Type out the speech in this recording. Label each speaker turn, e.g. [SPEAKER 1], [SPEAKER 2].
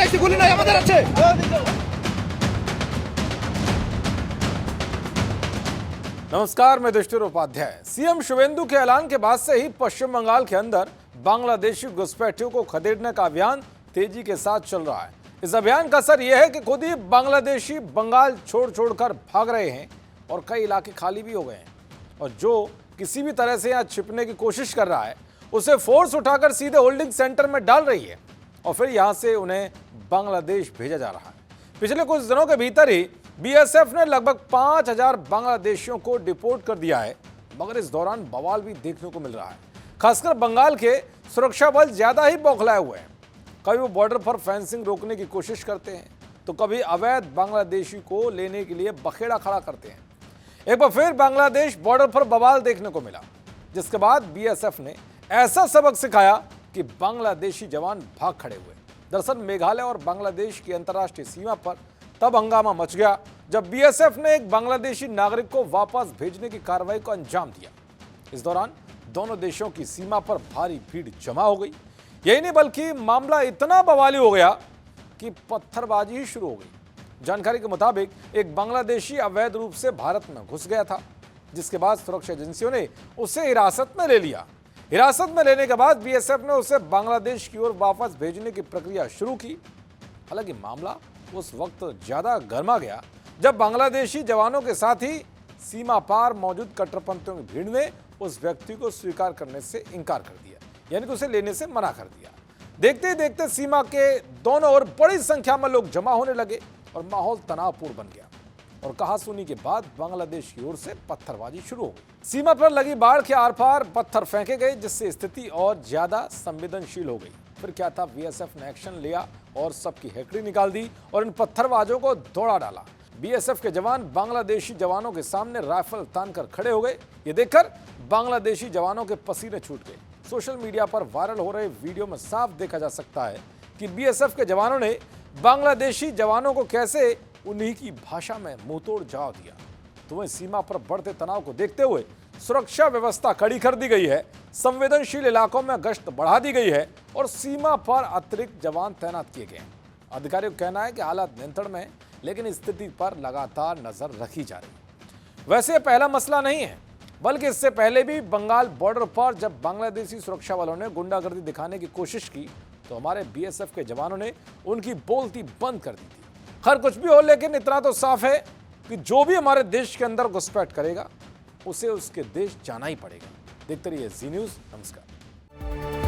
[SPEAKER 1] চাইছি গুলি নাই আমাদের আছে।
[SPEAKER 2] नमस्कार, मैं दुष्टर उपाध्याय। सीएम शुवेंदु के ऐलान के बाद से ही पश्चिम बंगाल के अंदर बांग्लादेशी घुसपैठियों को खदेड़ने का अभियान तेजी के साथ चल रहा है। इस अभियान का असर यह है कि खुद ही बांग्लादेशी बंगाल छोड़कर भाग रहे हैं और कई इलाके खाली भी हो गए हैं। और जो किसी भी तरह से यहाँ छिपने की कोशिश कर रहा है उसे फोर्स उठाकर सीधे होल्डिंग सेंटर में डाल रही है और फिर यहाँ से उन्हें बांग्लादेश भेजा जा रहा है। पिछले कुछ दिनों के भीतर ही बीएसएफ ने लगभग 5000 बांग्लादेशियों को डिपोर्ट कर दिया है, मगर इस दौरान बवाल भी देखने को मिल रहा है। खासकर बंगाल के सुरक्षा बल ज्यादा ही बौखलाए हुए हैं। कभी वो बॉर्डर पर फेंसिंग रोकने की कोशिश करते हैं तो कभी अवैध बांग्लादेशी को लेने के लिए बखेड़ा खड़ा करते हैं। एक बार फिर बांग्लादेश बॉर्डर पर बवाल देखने को मिला, जिसके बाद बीएसएफ ने ऐसा सबक सिखाया कि बांग्लादेशी जवान भाग खड़े हुए। दरअसल मेघालय और बांग्लादेश की अंतर्राष्ट्रीय सीमा पर तब हंगामा मच गया जब बीएसएफ ने एक बांग्लादेशी नागरिक को वापस भेजने की कार्रवाई को अंजाम दिया। इस दौरान दोनों देशों की सीमा पर भारी भीड़ जमा हो गई। यही नहीं बल्कि मामला इतना बवाली हो गया कि पत्थरबाजी ही शुरू हो गई। जानकारी के मुताबिक एक बांग्लादेशी अवैध रूप से भारत में घुस गया था, जिसके बाद सुरक्षा एजेंसियों ने उसे हिरासत में ले लिया। हिरासत में लेने के बाद बीएसएफ ने उसे बांग्लादेश की ओर वापस भेजने की प्रक्रिया शुरू की। हालांकि मामला उस वक्त ज्यादा गर्मा गया जब बांग्लादेशी जवानों के साथ ही सीमा पार मौजूद कट्टरपंथियों की भीड़ ने उस व्यक्ति को स्वीकार करने से इनकार कर दिया, यानी कि उसे लेने से मना कर दिया। देखते ही देखते सीमा के दोनों ओर बड़ी संख्या में लोग जमा होने लगे और माहौल तनावपूर्ण बन गया। और कहासुनी के बाद बांग्लादेश की ओर से पत्थरबाजी शुरू हो गई। सीमा पर लगी बाढ़ के आर पार पत्थर फेंके गए, जिससे स्थिति और ज्यादा संवेदनशील हो गई। फिर क्या था, बीएसएफ ने एक्शन लिया और सबकी हेकड़ी निकाल दी और इन पत्थरबाजों को दौड़ा डाला। बीएसएफ के जवान बांग्लादेशी जवानों के सामने राइफल तानकर खड़े हो गए। ये देखकर बांग्लादेशी जवानों के पसीने छूट गए। सोशल मीडिया पर वायरल हो रहे वीडियो में साफ देखा जा सकता है कि बीएसएफ के जवानों ने बांग्लादेशी जवानों को कैसे उन्हीं की भाषा में मुंहतोड़ जवाब दिया। तो वहीं सीमा पर बढ़ते तनाव को देखते हुए सुरक्षा व्यवस्था कड़ी कर दी गई है। संवेदनशील इलाकों में गश्त बढ़ा दी गई है और सीमा पर अतिरिक्त जवान तैनात किए गए हैं। अधिकारियों का कहना है कि हालात नियंत्रण में है, लेकिन स्थिति पर लगातार नजर रखी जा रही है। वैसे यह पहला मसला नहीं है, बल्कि इससे पहले भी बंगाल बॉर्डर पर जब बांग्लादेशी सुरक्षा बलों ने गुंडागर्दी दिखाने की कोशिश की तो हमारे बीएसएफ के जवानों ने उनकी बोलती बंद कर दी थी। खैर कुछ भी हो, लेकिन इतना तो साफ है कि जो भी हमारे देश के अंदर घुसपैठ करेगा उसे उसके देश जाना ही पड़ेगा। देखते रहिए जी न्यूज़। नमस्कार।